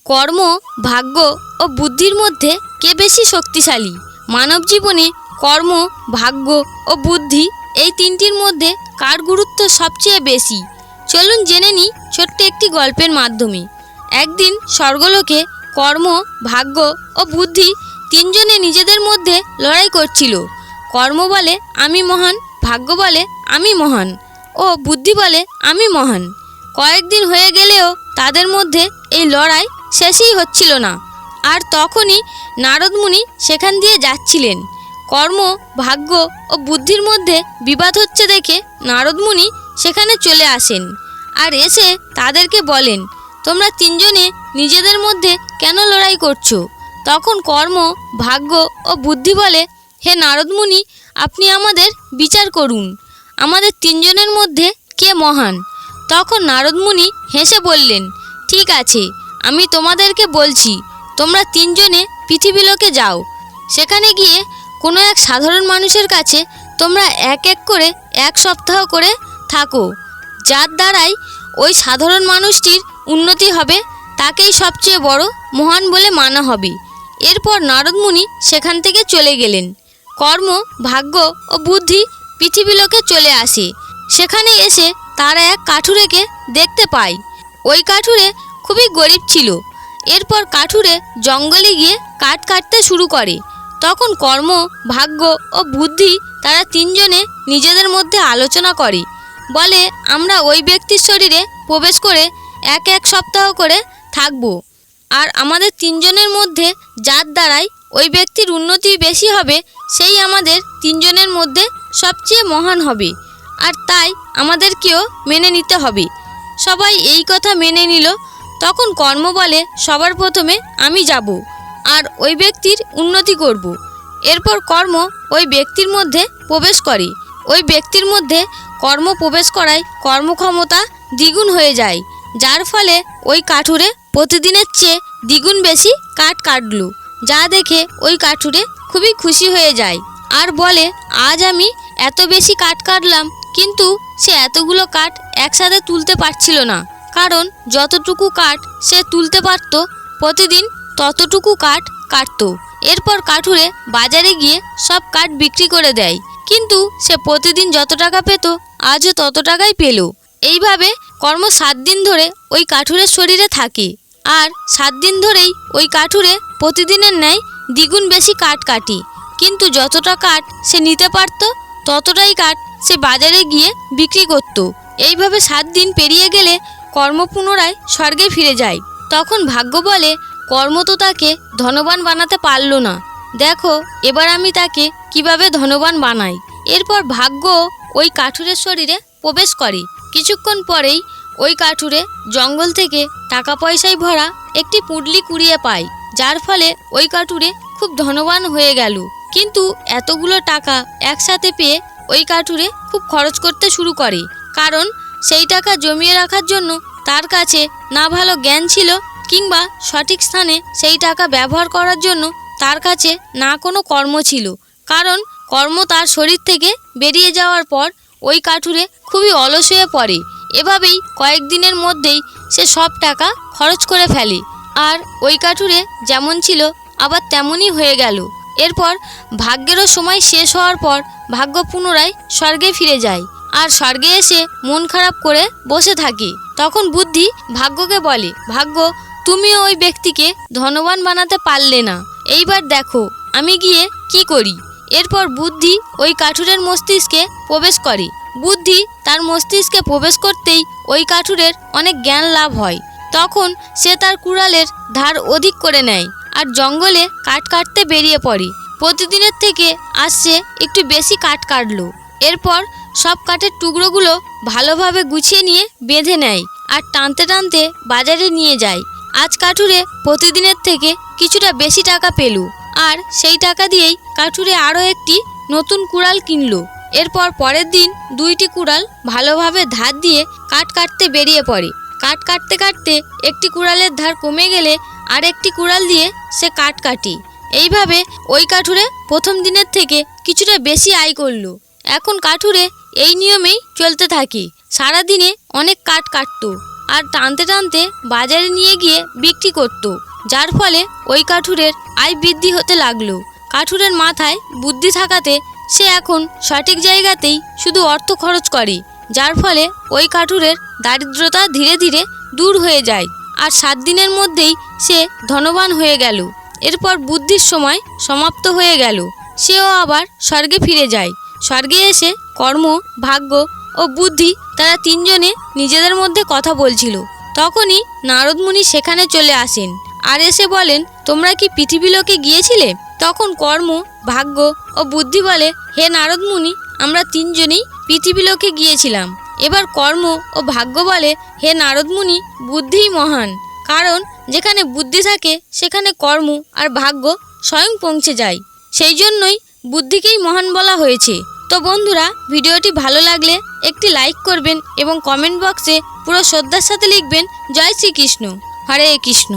কর্ম, ভাগ্য ও বুদ্ধির মধ্যে কে বেশি শক্তিশালী? মানব জীবনে কর্ম, ভাগ্য ও বুদ্ধি এই তিনটির মধ্যে কার গুরুত্ব সবচেয়ে বেশি? চলুন জেনে নিই ছোট্ট একটি গল্পের মাধ্যমে। একদিন স্বর্গলোকে কর্ম, ভাগ্য ও বুদ্ধি তিনজনে নিজেদের মধ্যে লড়াই করছিল। কর্ম বলে আমি মহান, ভাগ্য বলে আমি মহান ও বুদ্ধি বলে আমি মহান। কয়েকদিন হয়ে গেলেও তাদের মধ্যে এই লড়াই শেষই হচ্ছিল না। আর তখনই নারদ মুনি সেখান দিয়ে যাচ্ছিলেন। কর্ম, ভাগ্য ও বুদ্ধির মধ্যে বিবাদ হচ্ছে দেখে নারদ মুনি সেখানে চলে আসেন। আর এসে তাদেরকে বলেন, তোমরা তিনজনে নিজেদের মধ্যে কেন লড়াই করছো? তখন কর্ম, ভাগ্য ও বুদ্ধি বলে, হে নারদ মুনি, আপনি আমাদের বিচার করুন, আমাদের তিনজনের মধ্যে কে মহান? তখন নারদ মুনি হেসে বললেন, ঠিক আছে, আমি তোমাদেরকে বলছি, তোমরা তিনজনে পৃথিবীলোকে যাও। সেখানে গিয়ে কোনো এক সাধারণ মানুষের কাছে তোমরা এক এক করে 1 সপ্তাহ করে থাকো। যার দ্বারাই ওই সাধারণ মানুষটির উন্নতি হবে তাকেই সবচেয়ে বড় মহান বলে মানা হবে। এরপর নারদ মুনি সেখান থেকে চলে গেলেন। কর্ম, ভাগ্য ও বুদ্ধি পৃথিবীলোকে চলে আসে। সেখানে এসে তারা এক কাঠুরেকে দেখতে পায়। ওই কাঠুরে খুবই গরিব ছিল। এরপর কাঠুরে জঙ্গলে গিয়ে কাঠ কাটতে শুরু করে। তখন কর্ম, ভাগ্য ও বুদ্ধি তারা তিনজনে নিজেদের মধ্যে আলোচনা করে। বলে, আমরা ওই ব্যক্তির শরীরে প্রবেশ করে 1 সপ্তাহ করে থাকব। আর আমাদের তিনজনের মধ্যে যার দ্বারাই ওই ব্যক্তির উন্নতি বেশি হবে সেই আমাদের তিনজনের মধ্যে সবচেয়ে মহান হবে। আর তাই আমাদেরকেও মেনে নিতে হবে। সবাই এই কথা মেনে নিল। তখন কর্ম বলে, সবার প্রথমে আমি যাব আর ওই ব্যক্তির উন্নতি করব। এরপর কর্ম ওই ব্যক্তির মধ্যে প্রবেশ করে। ওই ব্যক্তির মধ্যে কর্ম প্রবেশ করায় কর্মক্ষমতা দ্বিগুণ হয়ে যায়, যার ফলে ওই কাঠুরে প্রতিদিনের চেয়ে দ্বিগুণ বেশি কাঠ কাটল। যা দেখে ওই কাঠুরে খুবই খুশি হয়ে যায় আর বলে, আজ আমি এত বেশি কাঠ কাটলাম, কিন্তু সে এতগুলো কাঠ একসাথে তুলতে পারছিল না, কারণ যতটুকু কাঠ সে তুলতে পারত প্রতিদিন ততটুকু কাঠ কাটত। এরপর কাঠুরে বাজারে গিয়ে সব কাঠ বিক্রি করে দেয়, কিন্তু সে প্রতিদিন যত টাকা পেত আজও তত টাকাই পেল। এইভাবে কর্ম 7 দিন ধরে ওই কাঠুরের শরীরে থাকে। আর 7 দিন ধরেই ওই কাঠুরে প্রতিদিনের ন্যায় দ্বিগুণ বেশি কাঠ কাটি, কিন্তু যতটা কাঠ সে নিতে পারত ততটাই কাঠ সে বাজারে গিয়ে বিক্রি করত। এইভাবে 7 দিন পেরিয়ে গেলে কর্ম পুনরায় স্বর্গে ফিরে যায়। তখন ভাগ্য বলে, কর্ম তো তাকে ধনবান বানাতে পারল না, দেখো এবার আমি তাকে কিভাবে ধনবান বানাই। এরপর ভাগ্য ওই কাঠুরের শরীরে প্রবেশ করে। কিছুক্ষণ পরেই ওই কাঠুরে জঙ্গল থেকে টাকা পয়সায় ভরা একটি পুঁটলি কুড়িয়ে পায়, যার ফলে ওই কাঠুরে খুব ধনবান হয়ে গেল। কিন্তু এতগুলো টাকা একসাথে পেয়ে ওই কাঠুরে খুব খরচ করতে শুরু করে, কারণ সেই টাকা জমিয়ে রাখার জন্য তার কাছে না ভালো জ্ঞান ছিল, কিংবা সঠিক স্থানে সেই টাকা ব্যবহার করার জন্য তার কাছে না কোনো কর্ম ছিল। কারণ কর্ম তার শরীর থেকে বেরিয়ে যাওয়ার পর ওই কাঠুরে খুবই অলস হয়ে পড়ে। এভাবেই কয়েকদিনের মধ্যেই সে সব টাকা খরচ করে ফেলে। আর ওই কাঠুরে যেমন ছিল আবার তেমনই হয়ে গেল। এরপর ভাগ্যেরও সময় শেষ হওয়ার পর ভাগ্য পুনরায় স্বর্গে ফিরে যায় আর স্বর্গে এসে মন খারাপ করে বসে থাকে। তখন বুদ্ধি ভাগ্যকে বলে, ভাগ্য, তুমিও ওই ব্যক্তিকে ধনবান বানাতে পারলে না, এইবার দেখো আমি গিয়ে কি করি। এরপর বুদ্ধি ওই কাঠুরের মস্তিষ্কে প্রবেশ করে। বুদ্ধি তার মস্তিষ্কে প্রবেশ করতেই ওই কাঠুরের অনেক জ্ঞান লাভ হয়। তখন সে তার কুড়ালের ধার অধিক করে নেয় আর জঙ্গলে কাঠ কাটতে বেরিয়ে পড়ে। প্রতিদিনের থেকে আজ সে একটু বেশি কাঠ কাটলো। এরপর সব কাঠের টুকরোগুলো ভালোভাবে গুছিয়ে নিয়ে বেঁধে নেয় আর টানতে টানতে বাজারে নিয়ে যায়। আজ কাঠুরে প্রতিদিনের থেকে কিছুটা বেশি টাকা পেল আর সেই টাকা দিয়েই কাঠুরে আরও একটি নতুন কুড়াল কিনলো। এরপর পরের দিন 2টি কুড়াল ভালোভাবে ধার দিয়ে কাঠ কাটতে বেরিয়ে পড়ে। কাঠ কাটতে কাটতে একটি কুড়ালের ধার কমে গেলে আর একটি কুড়াল দিয়ে সে কাঠ কাটে। এইভাবে ওই কাঠুরে প্রথম দিনের থেকে কিছুটা বেশি আয় করলো। এখন কাঠুরে এই নিয়মেই চলতে থাকে। সারাদিনে অনেক কাঠ কাটতো, আর টানতে টানতে বাজারে নিয়ে গিয়ে বিক্রি করত, যার ফলে ওই কাঠুরের আয় বৃদ্ধি হতে লাগলো। কাঠুরের মাথায় বুদ্ধি থাকাতে সে এখন সঠিক জায়গাতেই শুধু অর্থ খরচ করে, যার ফলে ওই কাঠুরের দারিদ্রতা ধীরে ধীরে দূর হয়ে যায়। আর 7 দিনের মধ্যেই সে ধনবান হয়ে গেল। এরপর বুদ্ধির সময় সমাপ্ত হয়ে গেল। সেও আবার স্বর্গে ফিরে যায়। স্বর্গে এসে কর্ম, ভাগ্য ও বুদ্ধি তারা 3 জনে নিজেদের মধ্যে কথা বলছিল। তখনই নারদ মুনি সেখানে চলে আসেন আর এসে বলেন, তোমরা কি পৃথিবীলোকে গিয়েছিলে? তখন কর্ম, ভাগ্য ও বুদ্ধি বলে, হে নারদ মুনি, আমরা 3 জনেই পৃথিবীলোকে গিয়েছিলাম। এবার কর্ম ও ভাগ্য বলে, হে নারদ মুনি, বুদ্ধিই মহান, কারণ যেখানে বুদ্ধি থাকে সেখানে কর্ম আর ভাগ্য স্বয়ং পৌঁছে যায়। সেই জন্যই বুদ্ধিকেই মহান বলা হয়েছে। তো বন্ধুরা, ভিডিওটি ভালো লাগলে একটি লাইক করবেন এবং কমেন্ট বক্সে পুরো শ্রদ্ধার সাথে লিখবেন, জয় শ্রীকৃষ্ণ, হরে কৃষ্ণ।